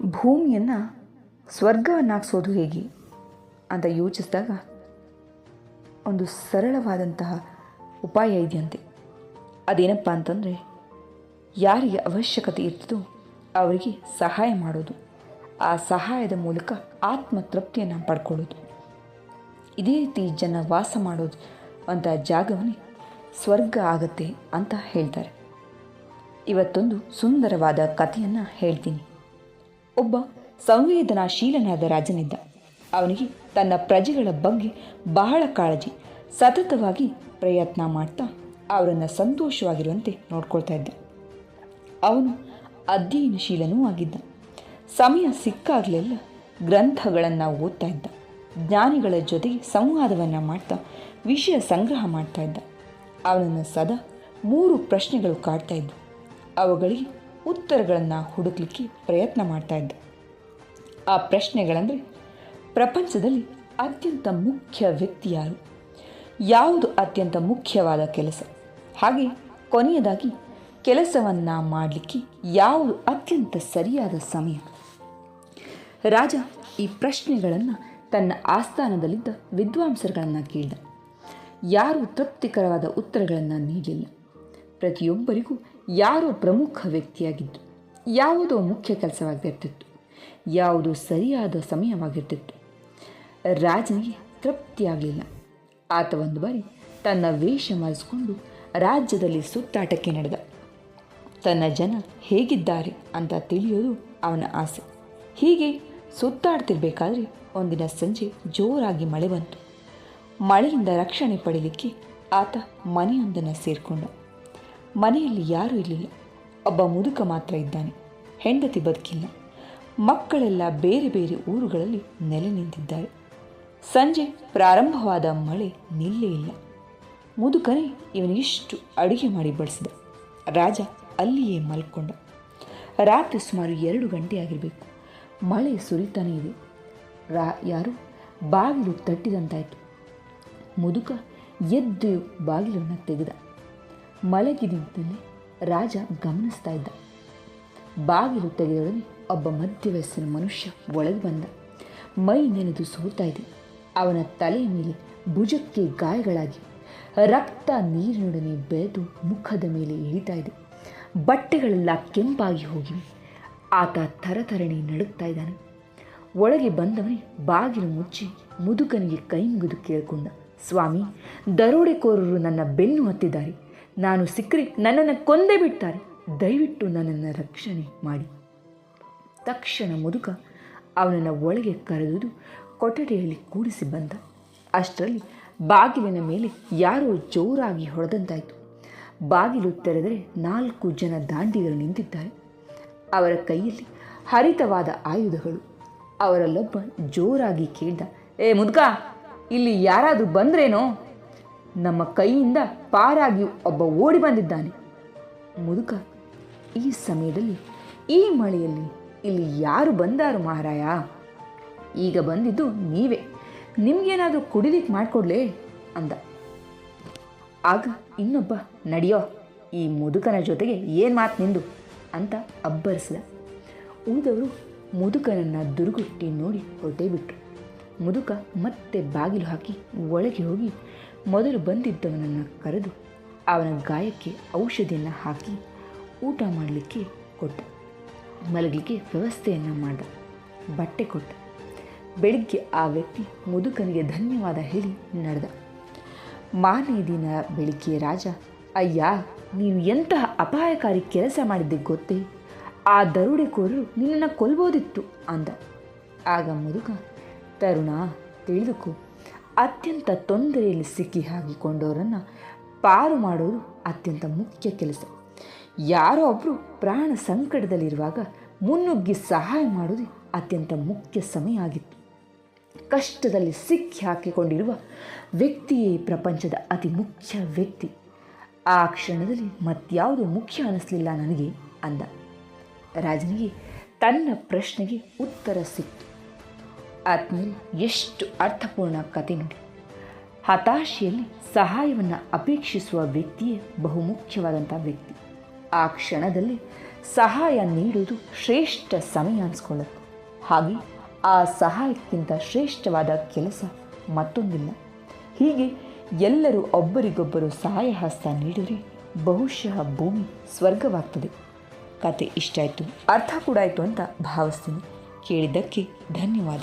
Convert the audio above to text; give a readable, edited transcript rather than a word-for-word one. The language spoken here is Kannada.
ಭೂಮಿಯನ್ನು ಸ್ವರ್ಗವನ್ನಾಗಿಸೋದು ಹೇಗೆ ಅಂತ ಯೋಚಿಸಿದಾಗ ಒಂದು ಸರಳವಾದಂತಹ ಉಪಾಯ ಇದೆಯಂತೆ. ಅದೇನಪ್ಪ ಅಂತಂದರೆ, ಯಾರಿಗೆ ಅವಶ್ಯಕತೆ ಇರ್ತದೋ ಅವರಿಗೆ ಸಹಾಯ ಮಾಡೋದು, ಆ ಸಹಾಯದ ಮೂಲಕ ಆತ್ಮತೃಪ್ತಿಯನ್ನು ಪಡ್ಕೊಳ್ಳೋದು. ಇದೇ ರೀತಿ ಜನ ವಾಸ ಮಾಡೋದು ಅಂತ ಜಾಗವನ್ನೇ ಸ್ವರ್ಗ ಆಗತ್ತೆ ಅಂತ ಹೇಳ್ತಾರೆ. ಇವತ್ತೊಂದು ಸುಂದರವಾದ ಕಥೆಯನ್ನು ಹೇಳ್ತೀನಿ. ಒಬ್ಬ ಸಂವೇದನಾಶೀಲನಾದ ರಾಜನಿದ್ದ. ಅವನಿಗೆ ತನ್ನ ಪ್ರಜೆಗಳ ಬಗ್ಗೆ ಬಹಳ ಕಾಳಜಿ. ಸತತವಾಗಿ ಪ್ರಯತ್ನ ಮಾಡ್ತಾ ಅವರನ್ನು ಸಂತೋಷವಾಗಿರುವಂತೆ ನೋಡ್ಕೊಳ್ತಾ ಇದ್ದ. ಅವನು ಅಧ್ಯಯನಶೀಲನೂ ಆಗಿದ್ದ. ಸಮಯ ಸಿಕ್ಕಾಗಲೆಲ್ಲ ಗ್ರಂಥಗಳನ್ನು ಓದ್ತಾ ಇದ್ದ. ಜ್ಞಾನಿಗಳ ಜೊತೆಗೆ ಸಂವಾದವನ್ನು ಮಾಡ್ತಾ ವಿಷಯ ಸಂಗ್ರಹ ಮಾಡ್ತಾ ಇದ್ದ. ಅವನನ್ನು ಸದಾ 3 ಪ್ರಶ್ನೆಗಳು ಕಾಡ್ತಾ ಇದ್ವು. ಅವುಗಳಿಗೆ ಉತ್ತರಗಳನ್ನು ಹುಡುಕಲಿಕ್ಕೆ ಪ್ರಯತ್ನ ಮಾಡ್ತಾ ಇದ್ದ. ಆ ಪ್ರಶ್ನೆಗಳಂದರೆ, ಪ್ರಪಂಚದಲ್ಲಿ ಅತ್ಯಂತ ಮುಖ್ಯ ವ್ಯಕ್ತಿ ಯಾರು, ಯಾವುದು ಅತ್ಯಂತ ಮುಖ್ಯವಾದ ಕೆಲಸ, ಹಾಗೆ ಕೊನೆಯದಾಗಿ ಕೆಲಸವನ್ನು ಮಾಡಲಿಕ್ಕೆ ಯಾವುದು ಅತ್ಯಂತ ಸರಿಯಾದ ಸಮಯ. ರಾಜ ಈ ಪ್ರಶ್ನೆಗಳನ್ನು ತನ್ನ ಆಸ್ಥಾನದಲ್ಲಿದ್ದ ವಿದ್ವಾಂಸರುಗಳನ್ನು ಕೇಳಿದ. ಯಾರೂ ತೃಪ್ತಿಕರವಾದ ಉತ್ತರಗಳನ್ನು ನೀಡಲಿಲ್ಲ. ಪ್ರತಿಯೊಬ್ಬರಿಗೂ ಯಾರೋ ಪ್ರಮುಖ ವ್ಯಕ್ತಿಯಾಗಿದ್ದು, ಯಾವುದೋ ಮುಖ್ಯ ಕೆಲಸವಾಗಿರ್ತಿತ್ತು, ಯಾವುದೋ ಸರಿಯಾದ ಸಮಯವಾಗಿರ್ತಿತ್ತು. ರಾಜನಿಗೆ ತೃಪ್ತಿಯಾಗಲಿಲ್ಲ. ಆತ ಒಂದು ಬಾರಿ ತನ್ನ ವೇಷ ಮರೆಸಿಕೊಂಡು ರಾಜ್ಯದಲ್ಲಿ ಸುತ್ತಾಟಕ್ಕೆ ನಡೆದ. ತನ್ನ ಜನ ಹೇಗಿದ್ದಾರೆ ಅಂತ ತಿಳಿಯೋದು ಅವನ ಆಸೆ. ಹೀಗೆ ಸುತ್ತಾಡ್ತಿರ್ಬೇಕಾದ್ರೆ ಒಂದಿನ ಸಂಜೆ ಜೋರಾಗಿ ಮಳೆ ಬಂತು. ಮಳೆಯಿಂದ ರಕ್ಷಣೆ ಪಡೀಲಿಕ್ಕೆ ಆತ ಮನೆಯೊಂದನ್ನು ಸೇರಿಕೊಂಡ. ಮನೆಯಲ್ಲಿ ಯಾರೂ ಇರಲಿಲ್ಲ. ಒಬ್ಬ ಮುದುಕ ಮಾತ್ರ ಇದ್ದಾನೆ. ಹೆಂಡತಿ ಬದುಕಿಲ್ಲ. ಮಕ್ಕಳೆಲ್ಲ ಬೇರೆ ಬೇರೆ ಊರುಗಳಲ್ಲಿ ನೆಲೆ ನಿಂತಿದ್ದಾರೆ. ಸಂಜೆ ಪ್ರಾರಂಭವಾದ ಮಳೆ ನಿಲ್ಲೇ ಇಲ್ಲ. ಮುದುಕನೇ ಇವನಿಗಿಷ್ಟು ಅಡುಗೆ ಮಾಡಿ ಬಡಿಸಿದ. ರಾಜ ಅಲ್ಲಿಯೇ ಮಲ್ಕೊಂಡ. ರಾತ್ರಿ ಸುಮಾರು 2 ಗಂಟೆ ಆಗಿರಬೇಕು. ಮಳೆ ಸುರಿತಾನೇ ಇದೆ. ಯಾರು ಬಾಗಿಲು ತಟ್ಟಿದಂತಾಯಿತು. ಮುದುಕ ಎದ್ದು ಬಾಗಿಲನ್ನು ತೆಗೆದ. ಮಲಗಿನಿಂದಲೇ ರಾಜ ಗಮನಿಸ್ತಾ ಇದ್ದ. ಬಾಗಿಲು ತೆಗೆದೊಡನೆ ಒಬ್ಬ ಮಧ್ಯವಯಸ್ಸಿನ ಮನುಷ್ಯ ಒಳಗೆ ಬಂದ. ಮೈ ನೆನೆದು ಸೋತಾ ಇದೆ. ಅವನ ತಲೆಯ ಮೇಲೆ ಭುಜಕ್ಕೆ ಗಾಯಗಳಾಗಿ ರಕ್ತ ನೀರಿನೊಡನೆ ಬೆರೆದು ಮುಖದ ಮೇಲೆ ಇಳಿತಾ ಇದೆ. ಬಟ್ಟೆಗಳೆಲ್ಲ ಕೆಂಪಾಗಿ ಹೋಗಿವೆ. ಆತ ಥರಥರಣಿ ನಡುಗ್ತಾ ಇದ್ದಾನೆ. ಒಳಗೆ ಬಂದವನೇ ಬಾಗಿಲು ಮುಚ್ಚಿ ಮುದುಕನಿಗೆ ಕೈ ಮುಗಿದು ಕೇಳಿಕೊಂಡ. ಸ್ವಾಮಿ, ದರೋಡೆಕೋರರು ನನ್ನ ಬೆನ್ನು ಹತ್ತಿದ್ದಾರೆ. ನಾನು ಸಿಕ್ಕರೆ ನನ್ನನ್ನು ಕೊಂದೇ ಬಿಡ್ತಾರೆ. ದಯವಿಟ್ಟು ನನ್ನನ್ನು ರಕ್ಷಣೆ ಮಾಡಿ. ತಕ್ಷಣ ಮುದುಕ ಅವನನ್ನು ಒಳಗೆ ಕರೆದುದು ಕೊಠಡಿಯಲ್ಲಿ ಕೂಡಿಸಿ ಬಂದ. ಅಷ್ಟರಲ್ಲಿ ಬಾಗಿಲಿನ ಮೇಲೆ ಯಾರೋ ಜೋರಾಗಿ ಹೊಡೆದಂತಾಯಿತು. ಬಾಗಿಲು ತೆರೆದರೆ 4 ಜನ ದಾಂಡಿಗರು ನಿಂತಿದ್ದಾರೆ. ಅವರ ಕೈಯಲ್ಲಿ ಹರಿತವಾದ ಆಯುಧಗಳು. ಅವರಲ್ಲೊಬ್ಬ ಜೋರಾಗಿ ಕೇಳ್ದ, ಏ ಮುದುಕ, ಇಲ್ಲಿ ಯಾರಾದರೂ ಬಂದ್ರೇನೋ? ನಮ್ಮ ಕೈಯಿಂದ ಪಾರಾಗಿ ಒಬ್ಬ ಓಡಿ ಬಂದಿದ್ದಾನೆ. ಮುದುಕ, ಈ ಸಮಯದಲ್ಲಿ ಈ ಮಳೆಯಲ್ಲಿ ಇಲ್ಲಿ ಯಾರು ಬಂದಾರು ಮಹಾರಾಯ? ಈಗ ಬಂದಿದ್ದು ನೀವೇ. ನಿಮಗೇನಾದರೂ ಕುಡಿಲಿಕ್ಕೆ ಮಾಡಿಕೊಡ್ಲೇ ಅಂದ. ಆಗ ಇನ್ನೊಬ್ಬ, ನಡಿಯೋ, ಈ ಮುದುಕನ ಜೊತೆಗೆ ಏನು ಮಾತು ನಿಂದು ಅಂತ ಅಬ್ಬರಿಸಿದ. ಉಳಿದವರು ಮುದುಕನನ್ನು ದುರುಗುಟ್ಟಿ ನೋಡಿ ಹೊರಟೇ ಬಿಟ್ರು. ಮುದುಕ ಮತ್ತೆ ಬಾಗಿಲು ಹಾಕಿ ಒಳಗೆ ಹೋಗಿ ಮೊದಲು ಬಂದಿದ್ದವನನ್ನು ಕರೆದು ಅವನ ಗಾಯಕ್ಕೆ ಔಷಧಿಯನ್ನು ಹಾಕಿ ಊಟ ಮಾಡಲಿಕ್ಕೆ ಕೊಟ್ಟ. ಮಲಗಲಿಕ್ಕೆ ವ್ಯವಸ್ಥೆಯನ್ನು ಮಾಡ್ದ. ಬಟ್ಟೆ ಕೊಟ್ಟ. ಬೆಳಿಗ್ಗೆ ಆ ವ್ಯಕ್ತಿ ಮುದುಕನಿಗೆ ಧನ್ಯವಾದ ಹೇಳಿ ನಡೆದ. ಮಾರನೇ ದಿನ ಬೆಳಿಗ್ಗೆ ರಾಜ, ಅಯ್ಯ, ನೀನು ಎಂತಹ ಅಪಾಯಕಾರಿ ಕೆಲಸ ಮಾಡಿದ್ದೆ ಗೊತ್ತೇ? ಆ ದರೋಡೆಕೋರರು ನಿನ್ನನ್ನು ಕೊಲ್ಬೋದಿತ್ತು ಅಂದ. ಆಗ ಮುದುಕ, ತರುಣ, ತಿಳಿದುಕೋ, ಅತ್ಯಂತ ತೊಂದರೆಯಲ್ಲಿ ಸಿಕ್ಕಿ ಹಾಕಿಕೊಂಡವರನ್ನು ಪಾರು ಮಾಡೋದು ಅತ್ಯಂತ ಮುಖ್ಯ ಕೆಲಸ. ಯಾರೋ ಒಬ್ಬರು ಪ್ರಾಣ ಸಂಕಟದಲ್ಲಿರುವಾಗ ಮುನ್ನುಗ್ಗಿ ಸಹಾಯ ಮಾಡೋದು ಅತ್ಯಂತ ಮುಖ್ಯ ಸಮಯ ಆಗಿತ್ತು. ಕಷ್ಟದಲ್ಲಿ ಸಿಕ್ಕಿ ಹಾಕಿಕೊಂಡಿರುವ ವ್ಯಕ್ತಿಯೇ ಪ್ರಪಂಚದ ಅತಿ ಮುಖ್ಯ ವ್ಯಕ್ತಿ. ಆ ಕ್ಷಣದಲ್ಲಿ ಮತ್ಯಾವುದು ಮುಖ್ಯ ಅನ್ನಿಸ್ಲಿಲ್ಲ ನನಗೆ ಅಂದ. ರಾಜನಿಗೆ ತನ್ನ ಪ್ರಶ್ನೆಗೆ ಉತ್ತರ ಸಿಕ್ತು. ಆತ್ಮೀಯರೇ, ಎಷ್ಟು ಅರ್ಥಪೂರ್ಣ ಕತೆ ನೋಡಿ. ಹತಾಶೆಯಲ್ಲಿ ಸಹಾಯವನ್ನು ಅಪೇಕ್ಷಿಸುವ ವ್ಯಕ್ತಿಯೇ ಬಹುಮುಖ್ಯವಾದಂಥ ವ್ಯಕ್ತಿ. ಆ ಕ್ಷಣದಲ್ಲಿ ಸಹಾಯ ನೀಡುವುದು ಶ್ರೇಷ್ಠ ಸಮಯ ಅನಿಸ್ಕೊಳ್ಳುತ್ತೆ. ಹಾಗೆ ಆ ಸಹಾಯಕ್ಕಿಂತ ಶ್ರೇಷ್ಠವಾದ ಕೆಲಸ ಮತ್ತೊಂದಿಲ್ಲ. ಹೀಗೆ ಎಲ್ಲರೂ ಒಬ್ಬರಿಗೊಬ್ಬರು ಸಹಾಯ ಹಸ್ತ ನೀಡಿದರೆ ಬಹುಶಃ ಭೂಮಿ ಸ್ವರ್ಗವಾಗ್ತದೆ. ಕತೆ ಇಷ್ಟ ಆಯಿತು, ಅರ್ಥ ಕೂಡ ಆಯಿತು ಅಂತ ಭಾವಿಸ್ತೀನಿ. ಕೇಳಿದ್ದಕ್ಕೆ ಧನ್ಯವಾದ.